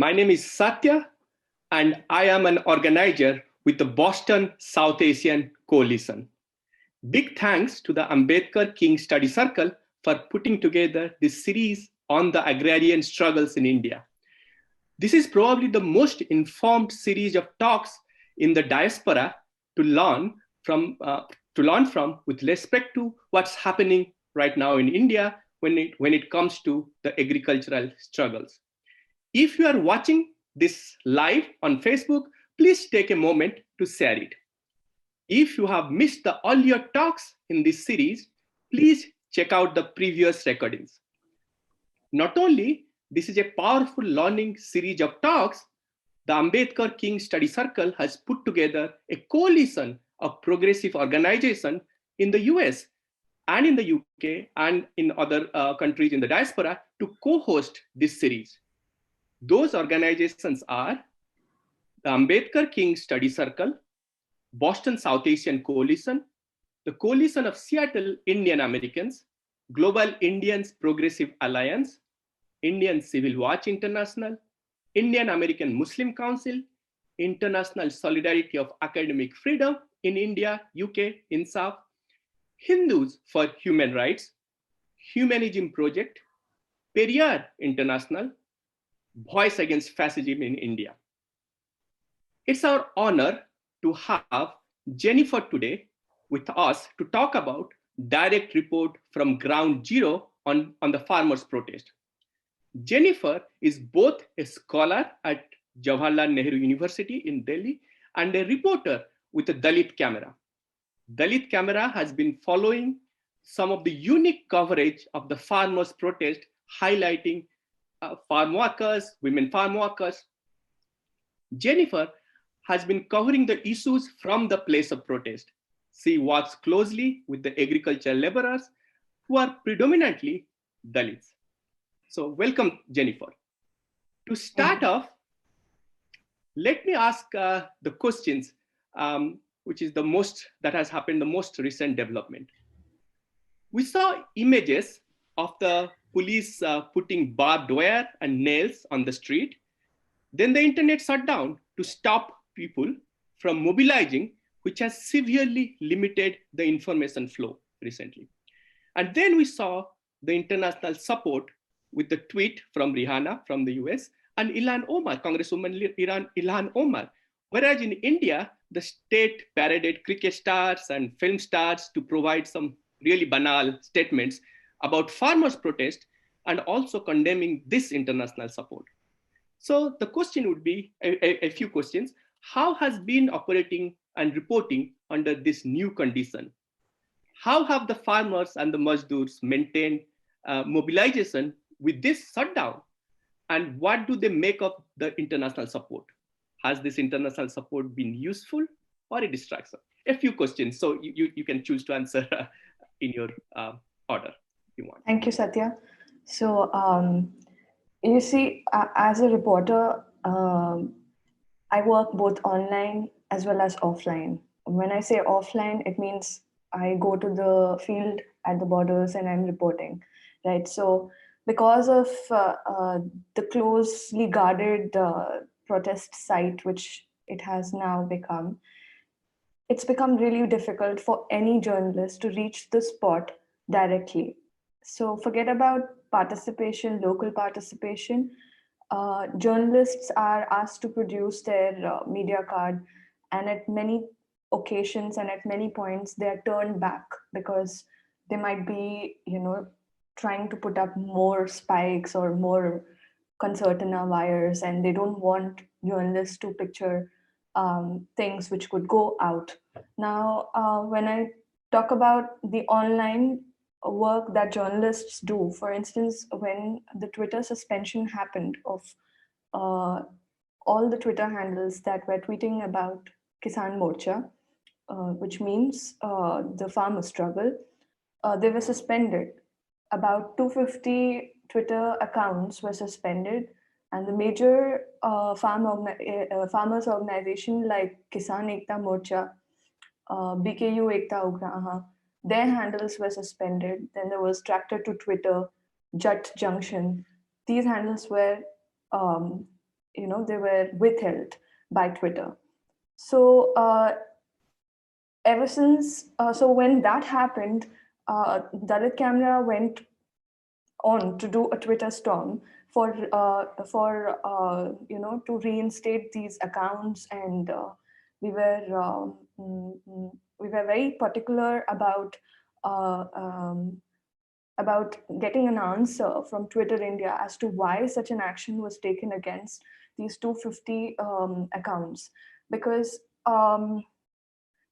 My name is Satya, and I am an organizer with the Boston South Asian Coalition. Big thanks to the Ambedkar King Study Circle for putting together this series on the agrarian struggles in India. This is probably the most informed series of talks in the diaspora to learn from with respect to what's happening right now in India when it comes to the agricultural struggles. If you are watching this live on Facebook, please take a moment to share it. If you have missed the earlier talks in this series, please check out the previous recordings. Not only this is a powerful learning series of talks, the Ambedkar King Study Circle has put together a coalition of progressive organizations in the US and in the UK and in other countries in the diaspora to co-host this series. Those organizations are the Ambedkar King Study Circle, Boston South Asian Coalition, the Coalition of Seattle Indian Americans, Global Indians Progressive Alliance, Indian Civil Watch International, Indian American Muslim Council, International Solidarity of Academic Freedom in India, UK, INSAF, Hindus for Human Rights, Humanism Project, Periyar International, Voice Against Fascism in India. It's our honor to have Jennifer today with us to talk about direct report from ground zero on the farmers' protest. Jennifer is both a scholar at Jawaharlal Nehru University in Delhi and a reporter with a Dalit camera. Dalit camera has been following some of the unique coverage of the farmers' protest, highlighting farm workers, women farm workers. Jennifer has been covering the issues from the place of protest. She works closely with the agricultural laborers who are predominantly Dalits. So welcome, Jennifer. To start off, let me ask the questions, which is the most that has happened, the most recent development. We saw images of the police putting barbed wire and nails on the street. Then the internet shut down to stop people from mobilizing, which has severely limited the information flow recently. And then we saw the international support with the tweet from Rihanna from the US and Ilhan Omar, Congresswoman Ilhan Omar. Whereas in India, the state paraded cricket stars and film stars to provide some really banal statements about farmers' protest and also condemning this international support. So the question would be a few questions. How has been operating and reporting under this new condition? How have the farmers and the Mazdurs maintained mobilization with this shutdown? And what do they make of the international support? Has this international support been useful or a distraction? A few questions, so you can choose to answer in your order if you want. Thank you, Satya. So you see, as a reporter, I work both online as well as offline. When I say offline, it means I go to the field at the borders and I'm reporting, right? So because of the closely guarded protest site, which it has now become, it's become really difficult for any journalist to reach the spot directly. So forget about participation, local participation. Journalists are asked to produce their media card, and at many occasions and at many points they are turned back because they might be, trying to put up more spikes or more concertina wires, and they don't want journalists to picture things which could go out. Now, when I talk about the online work that journalists do, for instance, when the Twitter suspension happened of all the Twitter handles that were tweeting about Kisan Morcha, which means the farmer struggle, they were suspended. About 250 Twitter accounts were suspended, and the major farmers organization like Kisan Ekta Morcha, BKU Ekta Ugraha, their handles were suspended. Then there was Tractor to Twitter, Jat Junction. These handles were they were withheld by Twitter. So ever since, so when that happened, Dalit Camera went on to do a Twitter storm for to reinstate these accounts, and we were we were very particular uh, um, about getting an answer from Twitter India as to why such an action was taken against these 250 accounts, because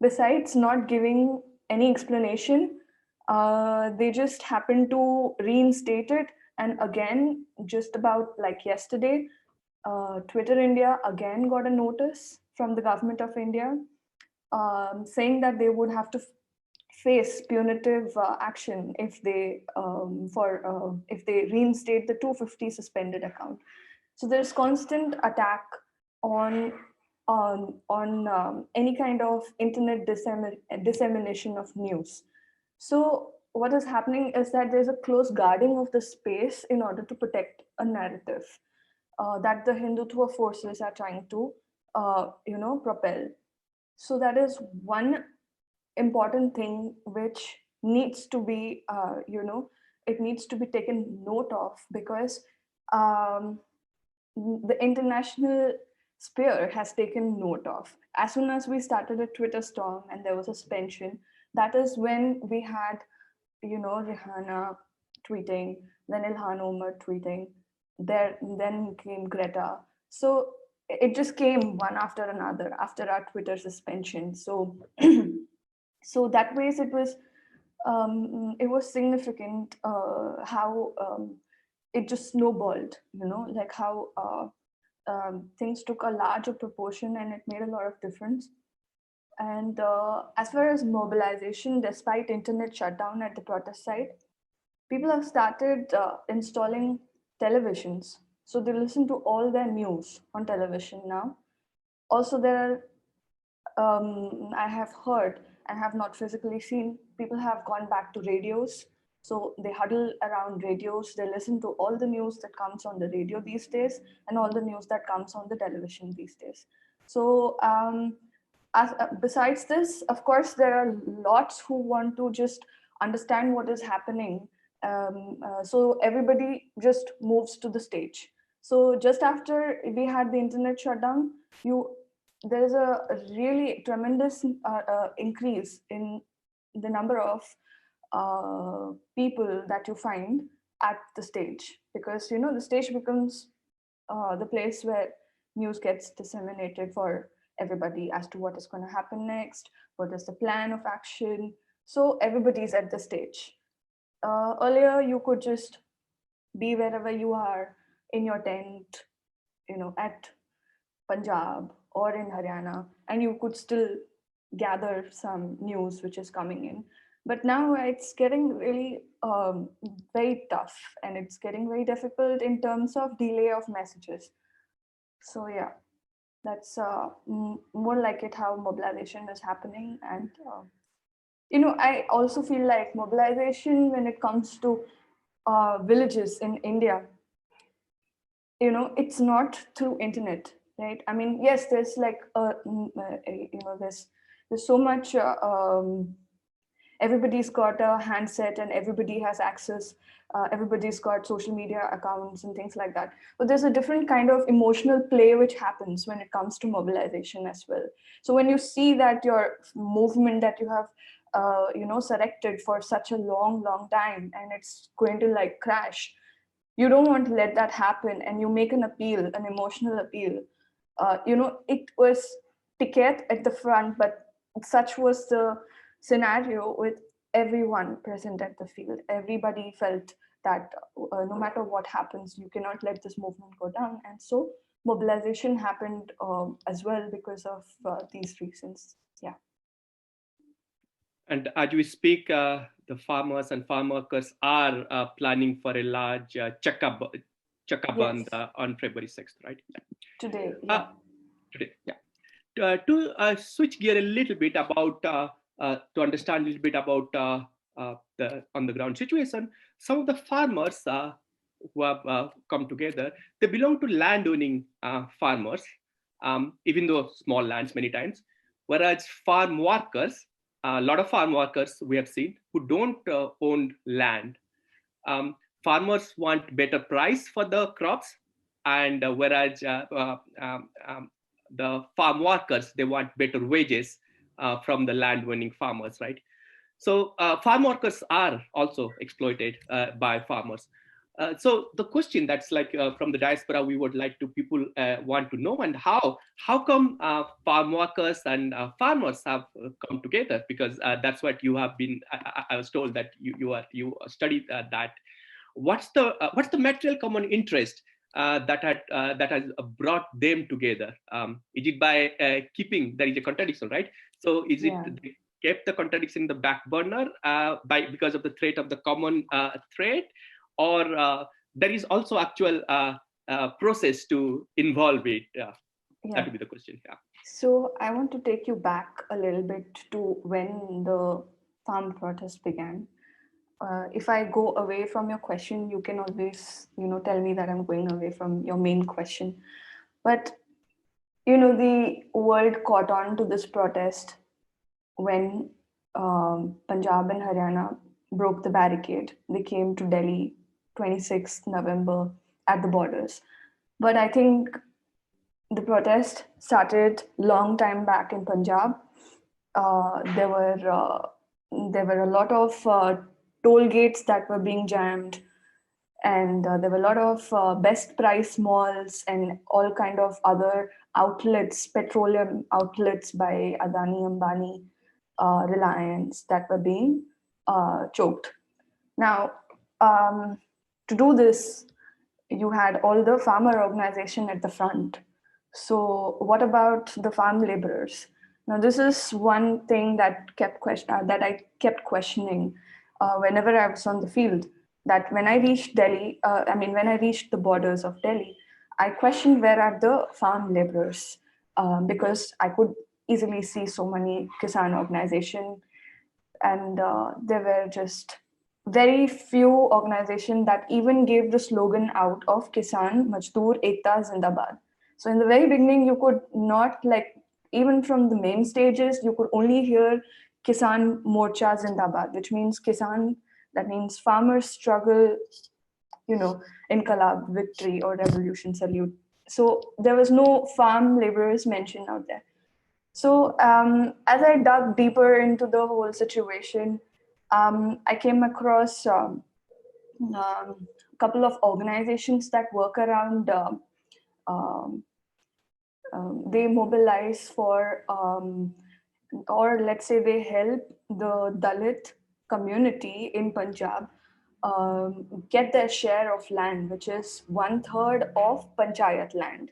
besides not giving any explanation, they just happened to reinstate it. And again, just about like yesterday, Twitter India again got a notice from the government of India, saying that they would have to face punitive action if they if they reinstate the 250 suspended account. So there's constant attack on any kind of internet dissemination of news. So what is happening is that there's a close guarding of the space in order to protect a narrative that the Hindutva forces are trying to propel. So that is one important thing which needs to be it needs to be taken note of, because um, the international sphere has taken note of. As soon as we started a Twitter storm and there was a suspension, that is when we had Rihanna tweeting, then Ilhan Omar tweeting, then came Greta. So it just came one after another after our Twitter suspension. So so that ways it was significant how it just snowballed, like how things took a larger proportion and it made a lot of difference. And as far as mobilization, despite internet shutdown at the protest site, people have started installing televisions, so they listen to all their news on television now. Also, there are I have heard and have not physically seen, people have gone back to radios. So they huddle around radios, they listen to all the news that comes on the radio these days and all the news that comes on the television these days. So besides this, of course, there are lots who want to just understand what is happening. So everybody just moves to the stage. So just after we had the internet shutdown, there's a really tremendous increase in the number of people that you find at the stage, because the stage becomes the place where news gets disseminated for everybody as to what is going to happen next, what is the plan of action. So everybody's at the stage. Earlier, you could just be wherever you are in your tent, at Punjab or in Haryana, and you could still gather some news which is coming in. But now it's getting really very tough, and it's getting very difficult in terms of delay of messages. So yeah, that's more like it how mobilization is happening. And I also feel like mobilization when it comes to villages in India, it's not through internet, right? I mean, yes, there's like there's so much everybody's got a handset and everybody has access, everybody's got social media accounts and things like that, but there's a different kind of emotional play which happens when it comes to mobilization as well. So when you see that your movement that you have selected for such a long time and it's going to like crash, you don't want to let that happen, and you make an appeal, an emotional appeal. It was ticket at the front, but such was the scenario with everyone present at the field. Everybody felt that no matter what happens, you cannot let this movement go down. And so mobilization happened as well because of these reasons. Yeah. And as we speak, the farmers and farm workers are planning for a large chakka band on February 6th, right? Yeah. Today, yeah. Today, yeah. To switch gear a little bit about, to understand a little bit about the on the ground situation, some of the farmers who have come together, they belong to land-owning farmers, even though small lands many times. Whereas farm workers, a lot of farm workers we have seen who don't own land. Farmers want better price for the crops, and whereas the farm workers, they want better wages from the land-owning farmers, right? So farm workers are also exploited by farmers. So the question that's like from the diaspora, we would like to people want to know, and how come farm workers and farmers have come together? Because that's what you have been. I was told that you studied that. What's the material common interest that has brought them together? Is it by keeping? There is a contradiction, right? So is it they kept the contradiction in the back burner because of the threat of the common threat, or there is also actual process to involve it? That would be the question. Yeah. So I want to take you back a little bit to when the farm protest began. If I go away from your question, you can always, tell me that I'm going away from your main question. But, the world caught on to this protest when Punjab and Haryana broke the barricade. They came to Delhi 26th November at the borders. But I think the protest started long time back in Punjab. There were a lot of toll gates that were being jammed, and there were a lot of best price malls and all kind of other outlets, petroleum outlets by Adani, Ambani, Reliance, that were being choked. Now, to do this, you had all the farmer organization at the front. So what about the farm laborers? Now, this is one thing that that I kept questioning whenever I was on the field. That when I reached Delhi, when I reached the borders of Delhi, I questioned where are the farm laborers, because I could easily see so many Kisan organization, and there were just very few organizations that even gave the slogan out of Kisan Majdoor Ekta Zindabad. So in the very beginning, you could not, like, even from the main stages, you could only hear Kisan Morcha Zindabad, which means Kisan, that means farmers struggle, Inqalab, victory, or revolution salute. So there was no farm laborers mentioned out there. So as I dug deeper into the whole situation, I came across a couple of organizations that work around, they mobilize for, or let's say they help the Dalit community in Punjab get their share of land, which is 1/3 of Panchayat land.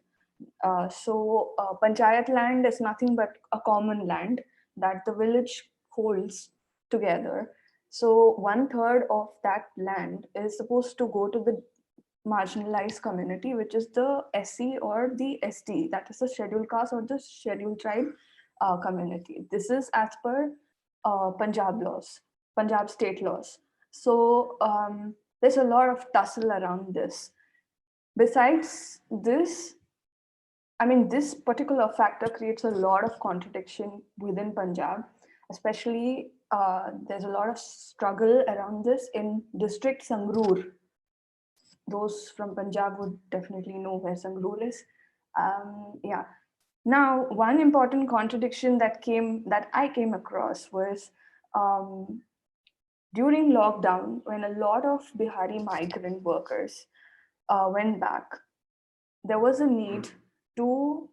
Panchayat land is nothing but a common land that the village holds together. So 1/3 of that land is supposed to go to the marginalized community, which is the SC or the SD, that is the scheduled caste or the scheduled tribe community. This is as per Punjab laws, Punjab state laws. So there's a lot of tussle around this. Besides this, this particular factor creates a lot of contradiction within Punjab, especially there's a lot of struggle around this in district Sangrur. Those from Punjab would definitely know where Sangrur is. Yeah. Now, one important contradiction that I came across was during lockdown, when a lot of Bihari migrant workers went back, there was a need to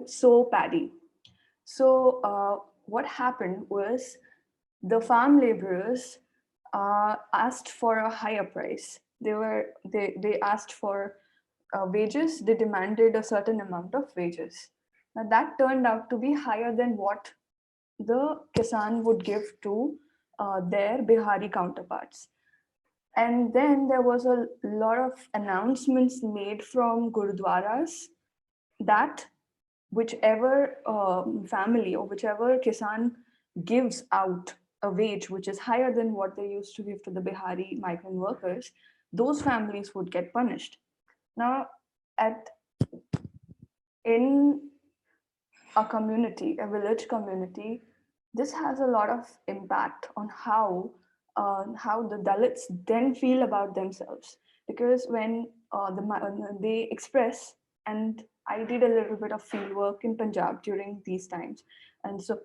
sow paddy. So what happened was the farm laborers asked for a higher price. They asked for wages. They demanded a certain amount of wages. Now that turned out to be higher than what the Kisan would give to their Bihari counterparts. And then there was a lot of announcements made from Gurudwaras that whichever family or whichever Kisan gives out a wage which is higher than what they used to give to the Bihari migrant workers, those families would get punished. Now, at in a community, a village community, this has a lot of impact on how the Dalits then feel about themselves. Because when they express, and I did a little bit of field work in Punjab during these times, and so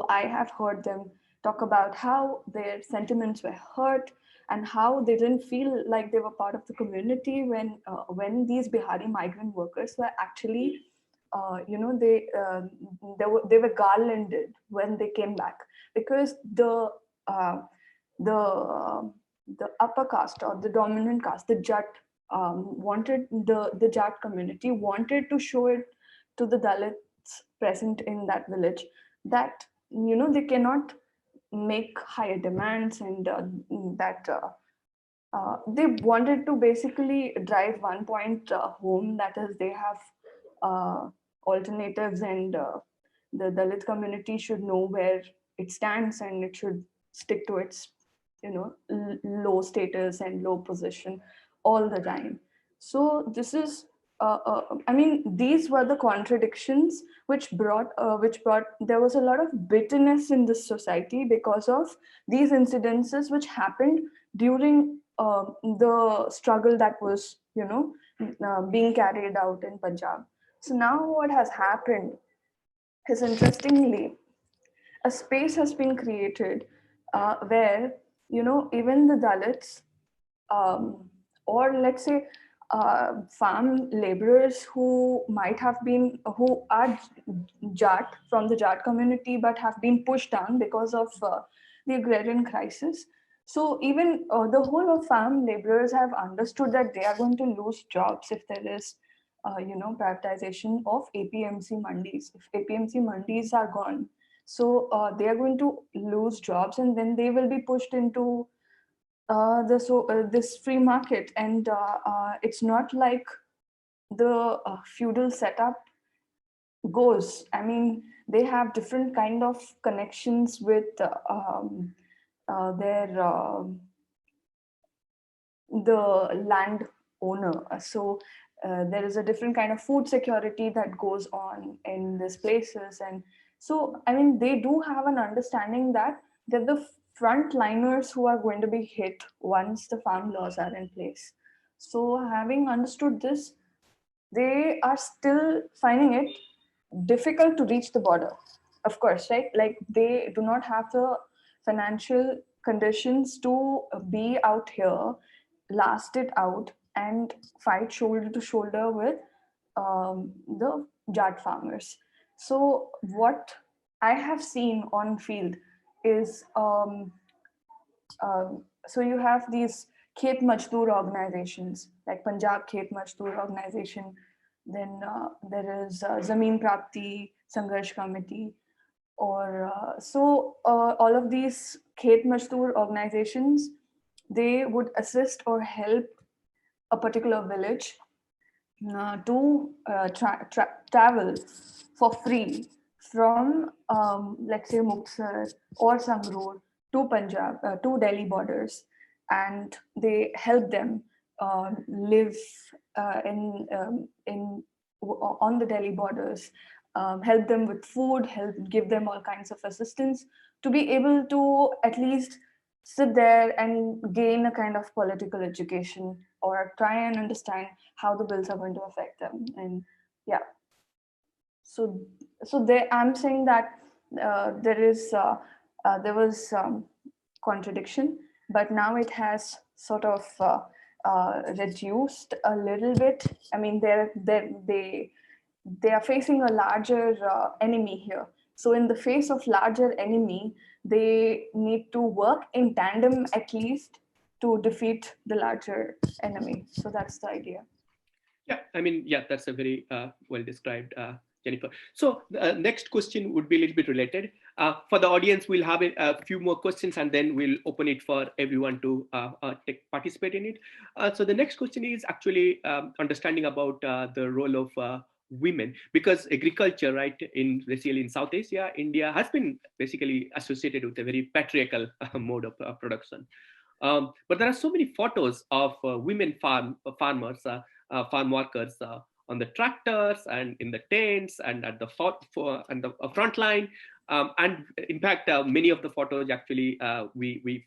I have heard them talk about how their sentiments were hurt and how they didn't feel like they were part of the community when these Bihari migrant workers were actually they were garlanded when they came back, because uh, the uh, the upper caste or the dominant caste, the Jat, wanted the Jat community wanted to show it to the Dalits present in that village that they cannot make higher demands, and that they wanted to basically drive one point home, that is they have uh, alternatives, and the Dalit community should know where it stands, and it should stick to its low status and low position all the time. So this is I mean, these were the contradictions which brought there was a lot of bitterness in this society because of these incidences which happened during the struggle that was being carried out in Punjab. So now what has happened is, interestingly, a space has been created where even the Dalits, or let's say farm laborers who are Jat, from the Jat community, but have been pushed down because of the agrarian crisis. So even the whole of farm laborers have understood that they are going to lose jobs if there is privatization of APMC mandis. If APMC mandis are gone, so they are going to lose jobs, and then they will be pushed into this free market. And it's not like the feudal setup goes. I mean, they have different kind of connections with their the land owner. So there is a different kind of food security that goes on in these places. And so, I mean, they do have an understanding that they're the frontliners who are going to be hit once the farm laws are in place. So having understood this, they are still finding it difficult to reach the border, of course, right? Like, they do not have the financial conditions to be out here, last it out, and fight shoulder to shoulder with the Jat farmers. So what I have seen on field is so you have these Khet Majdoor organizations like Punjab Khet Majdoor organization, then there is Zameen Prapti Sangharsh Committee, or all of these Khet Majdoor organizations, they would assist or help a particular village to travel for free from, let's say, Muktsar or Sangrur to Punjab, to Delhi borders, and they help them live in on the Delhi borders, help them with food, give them all kinds of assistance to be able to at least sit there and gain a kind of political education, or try and understand how the bills are going to affect them. And yeah, so I'm saying that there was contradiction, but now it has sort of reduced a little bit. I mean, they are facing a larger enemy here. So in the face of larger enemy, they need to work in tandem at least to defeat the larger enemy. So that's the idea. Yeah, I mean, yeah, that's a very well described, Jennifer. So the next question would be a little bit related. For the audience, we'll have a few more questions, and then we'll open it for everyone to participate in it. So the next question is actually understanding about the role of women, because agriculture, right, in basically in South Asia, India has been basically associated with a very patriarchal mode of production. But there are so many photos of women farmers, farm workers on the tractors and in the tents and at the front line. And in fact, many of the photos actually we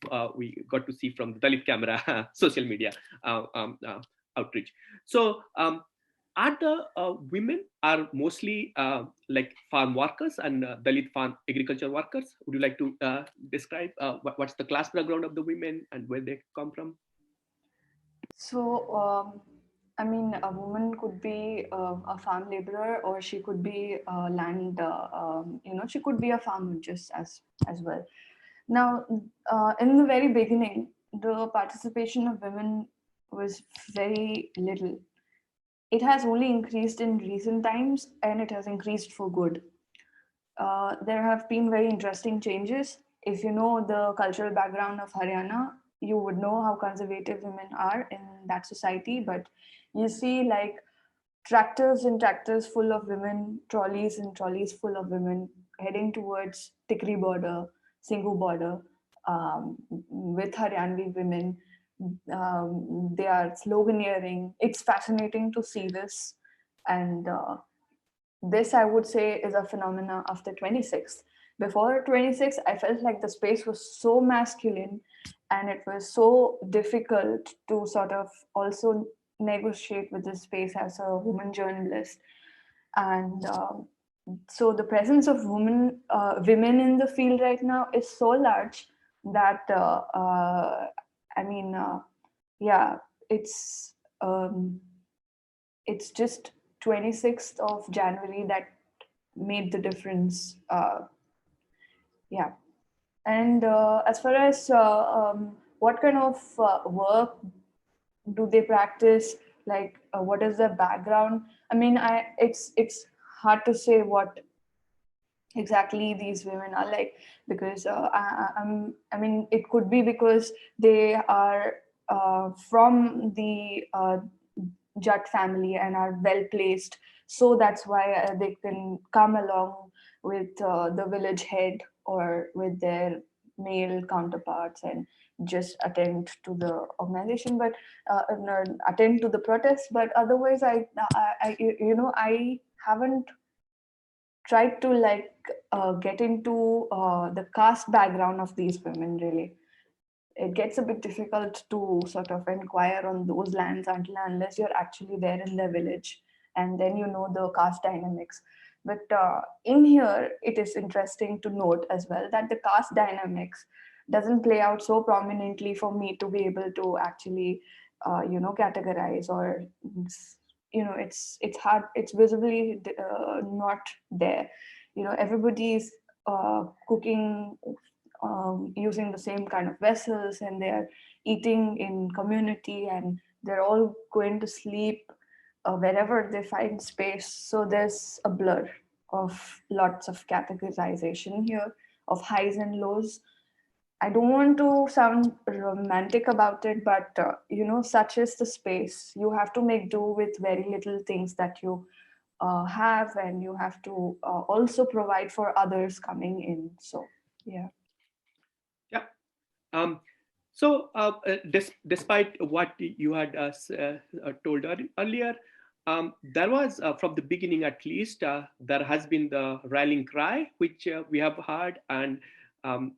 got to see from the Dalit camera social media outreach. So are the women are mostly like farm workers and Dalit farm agriculture workers? Would you like to describe what's the class background of the women and where they come from? So, I mean, a woman could be a farm laborer, or she could be land. She could be a farmer just as well. Now, in the very beginning, the participation of women was very little. It has only increased in recent times, and it has increased for good. There have been very interesting changes. If you know the cultural background of Haryana, you would know how conservative women are in that society. But you see, like, tractors and tractors full of women, trolleys and trolleys full of women heading towards Tikri border, Singhu border, with Haryanvi women. They are sloganeering. It's fascinating to see this. And this, I would say, is a phenomena after 26. Before 26, I felt like the space was so masculine, and it was so difficult to sort of also negotiate with this space as a woman journalist. And so the presence of women in the field right now is so large that I mean, yeah, it's um, it's just 26th of January that made the difference. Yeah. And as far as what kind of work do they practice, like what is their background? I mean, it's hard to say what exactly these women are like, because I mean, it could be because they are from the Jat family and are well placed, so that's why they can come along with the village head or with their male counterparts and just attend to the organization, but no, attend to the protest. But otherwise, I haven't tried to like get into the caste background of these women. Really, it gets a bit difficult to sort of inquire on those lands unless you're actually there in the village, and then you know the caste dynamics. But in here, it is interesting to note as well that the caste dynamics doesn't play out so prominently for me to be able to actually categorize, or it's hard, it's visibly not there. Everybody's cooking using the same kind of vessels, and they're eating in community, and they're all going to sleep wherever they find space. So there's a blur of lots of categorization here, of highs and lows. I don't want to sound romantic about it, but such is the space. You have to make do with very little things that you have, and you have to also provide for others coming in. So, yeah. Yeah. So despite what you had told earlier, there was, from the beginning at least, there has been the rallying cry, which we have heard, and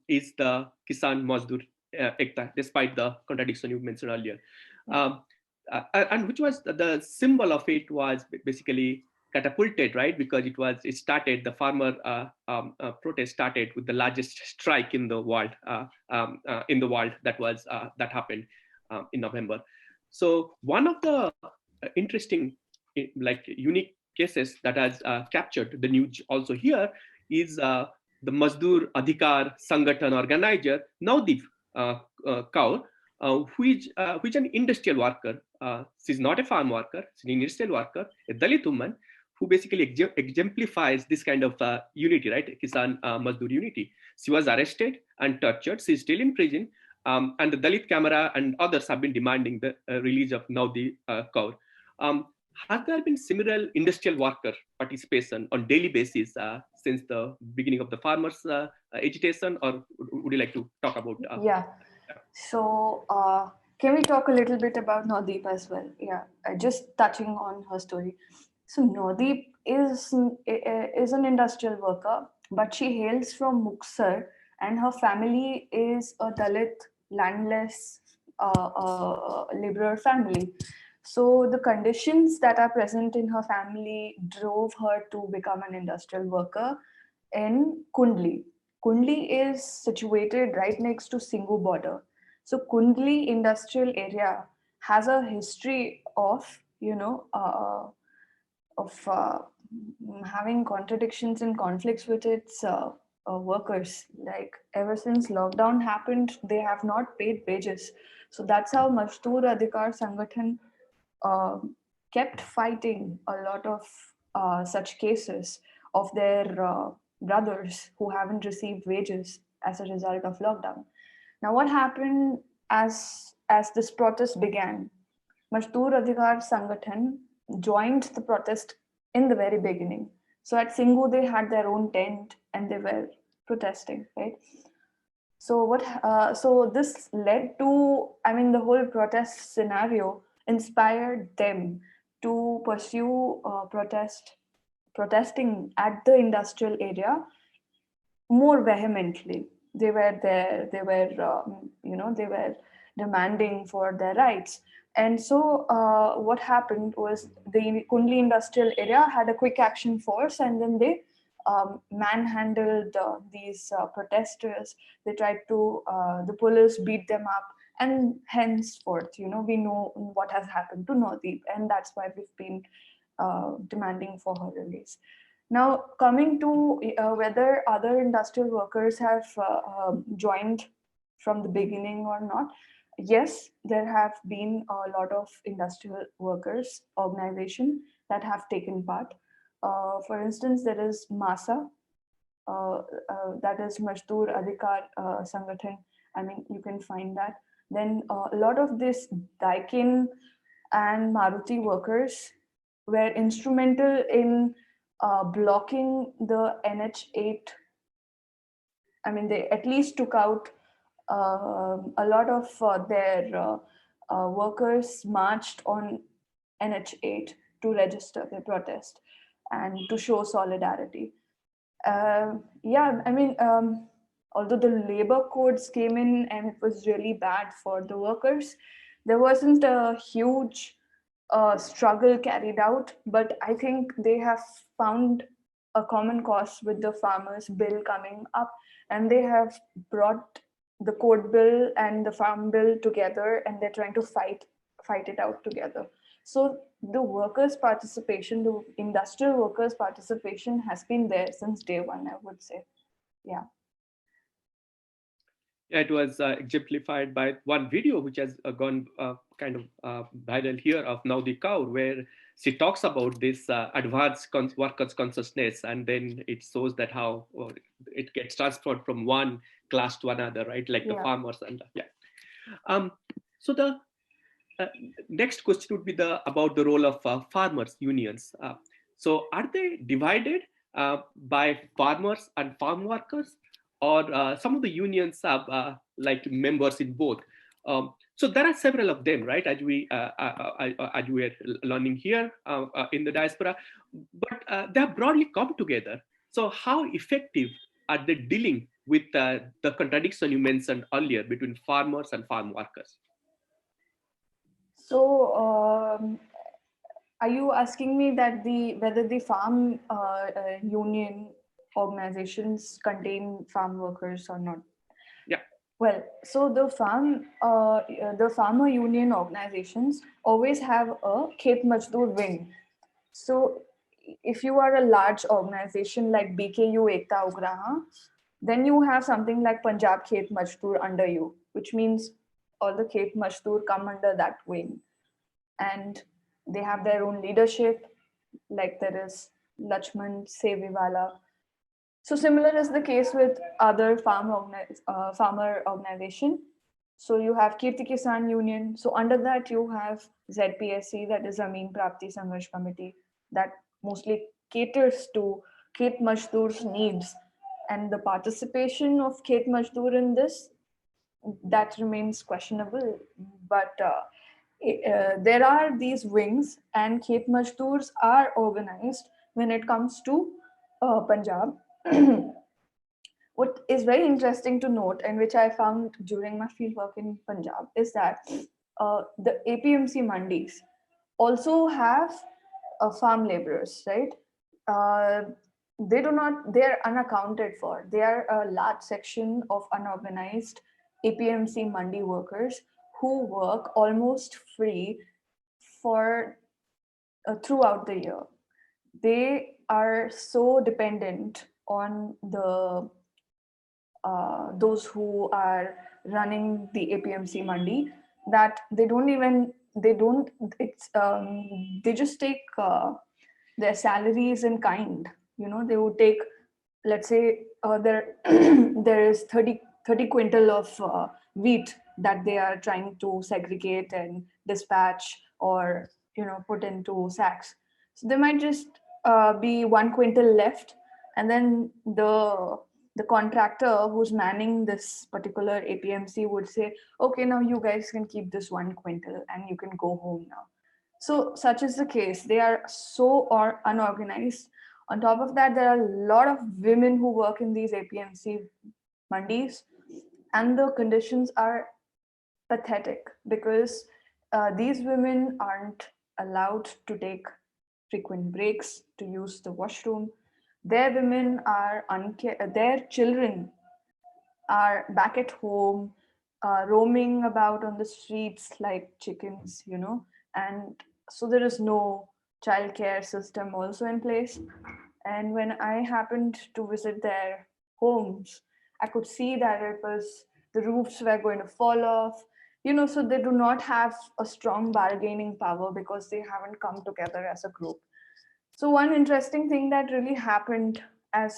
is the Kisan Mazdoor Ekta, despite the contradiction you mentioned earlier. And which was the symbol of it was basically catapulted, right? Because it started, the farmer protest started with the largest strike in the world, that happened in November. So one of the interesting, like unique cases that has captured the news also here is the Mazdoor Adhikar Sangathan organizer Navdeep Kaur, which an industrial worker. She's not a farm worker, she's an industrial worker, a Dalit woman, who basically exemplifies this kind of unity, right? Kisan Mazdoor unity. She was arrested and tortured. She's still in prison. And the Dalit camera and others have been demanding the release of Navdeep Kaur. has there been similar industrial worker participation on daily basis since the beginning of the farmers agitation, or would you like to talk about? Yeah. So, can we talk a little bit about Nodeep as well? Yeah, just touching on her story. So, Nodeep is an industrial worker, but she hails from Muksar, and her family is a Dalit landless laborer family. So, the conditions that are present in her family drove her to become an industrial worker in Kundli. Kundli is situated right next to Singhu border. So Kundli industrial area has a history of, having contradictions and conflicts with its workers. Like ever since lockdown happened, they have not paid wages. So that's how Mazdoor Adhikar Sangathan uh, kept fighting a lot of such cases of their brothers who haven't received wages as a result of lockdown. Now, what happened as this protest began? Mazdoor Adhikar Sangathan joined the protest in the very beginning. So at Singhu, they had their own tent and they were protesting, right? So what? So this led to, I mean, the whole protest scenario inspired them to pursue protesting at the industrial area more vehemently. They were there. They were, they were demanding for their rights. And so, what happened was the Kundli industrial area had a quick action force, and then they manhandled these protesters. They tried to, the police beat them up, and henceforth, we know what has happened to Nodeep, and that's why we've been demanding for her release. Now, coming to whether other industrial workers have joined from the beginning or not, yes, there have been a lot of industrial workers organization that have taken part. For instance, there is MASA, that is Mazdoor Adhikar Sangathan. I mean, you can find that. Then a lot of this Daikin and Maruti workers were instrumental in blocking the NH8. I mean, they at least took out a lot of their workers marched on NH8 to register their protest and to show solidarity. Yeah, I mean, although the labor codes came in and it was really bad for the workers, there wasn't a huge struggle carried out, but I think they have found a common cause with the farmers bill coming up, and they have brought the code bill and the farm bill together, and they're trying to fight it out together. So the workers' participation, the industrial workers' participation has been there since day one, I would say. Yeah. Yeah, it was exemplified by one video which has gone kind of viral here of Naudi Kaur, where she talks about this advanced workers' consciousness, and then it shows that how it gets transferred from one class to another, right? Like the farmers and yeah. So the next question would be about the role of farmers unions. So are they divided by farmers and farm workers, or some of the unions have like members in both? So there are several of them, right? As we are learning here in the diaspora, but they have broadly come together. So how effective are they dealing with the contradiction you mentioned earlier between farmers and farm workers? So, are you asking me that whether the farm union organizations contain farm workers or not? Yeah. Well, so the farmer union organizations always have a Khet Majdoor wing. So, if you are a large organization like BKU Ekta Ugraha, then you have something like Punjab Khet Majdoor under you, which means all the Khet Majdoor come under that wing. And they have their own leadership, like there is Lachman Seviwala. So similar is the case with other farmer organization. So you have Kirti Kisan Union. So under that you have ZPSC, that is Zameen Prapti Sangharsh Committee, that mostly caters to Khet Mazdoor's needs. And the participation of Khet Mazdoor in this, that remains questionable. But there are these wings, and Khet Mazdoors are organized when it comes to Punjab. What is very interesting to note, and which I found during my fieldwork in Punjab, is that the APMC mandis also have farm laborers, right? Uh, they do not, they're unaccounted for. They are a large section of unorganized APMC mandi workers who work almost free for throughout the year. They are so dependent on the those who are running the APMC mandi that they don't it's they just take their salaries in kind. You know, they would take, let's say there there is 30 quintal of wheat that they are trying to segregate and dispatch, or put into sacks. So there might just be 1 quintal left, and then the contractor who's manning this particular APMC would say, okay, now you guys can keep this 1 quintal and you can go home now. So such is the case. They are so unorganized. On top of that, there are a lot of women who work in these APMC mandis, and the conditions are pathetic because these women aren't allowed to take frequent breaks to use the washroom. Their women are their children are back at home, roaming about on the streets like chickens, and so there is no childcare system also in place. And when I happened to visit their homes, I could see that the roofs were going to fall off, so they do not have a strong bargaining power because they haven't come together as a group. So one interesting thing that really happened as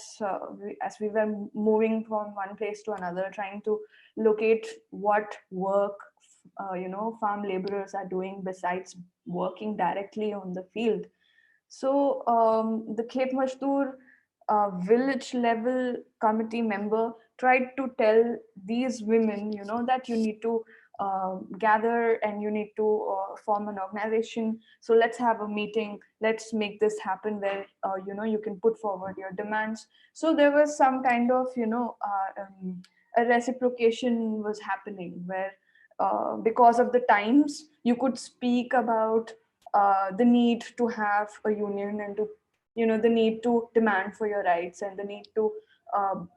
we were moving from one place to another, trying to locate what work farm laborers are doing besides working directly on the field. So the Khet Mazdoor village level committee member tried to tell these women, that you need to gather and you need to form an organization. So let's have a meeting. Let's make this happen where, you can put forward your demands. So there was some kind of, a reciprocation was happening where because of the times, you could speak about the need to have a union and to the need to demand for your rights and the need to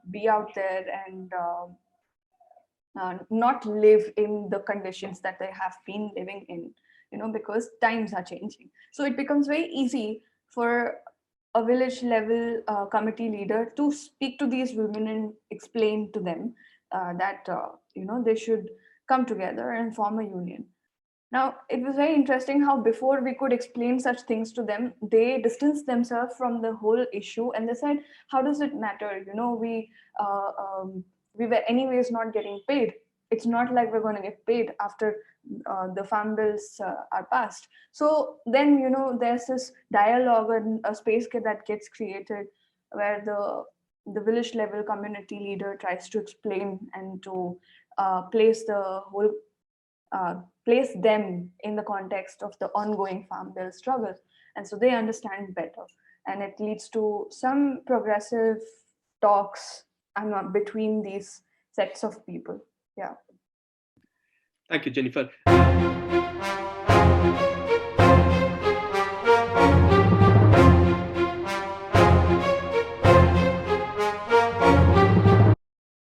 be out there and not live in the conditions that they have been living in, because times are changing. So it becomes very easy for a village level committee leader to speak to these women and explain to them that they should come together and form a union. Now, it was very interesting how before we could explain such things to them, they distanced themselves from the whole issue and they said, how does it matter? We were anyways not getting paid. It's not like we're going to get paid after the farm bills are passed. So then, there's this dialogue and a space that gets created where the village level community leader tries to explain and to place the whole place them in the context of the ongoing farm bill struggle. And so they understand better. And it leads to some progressive talks between these sets of people. Yeah. Thank you, Jennifer.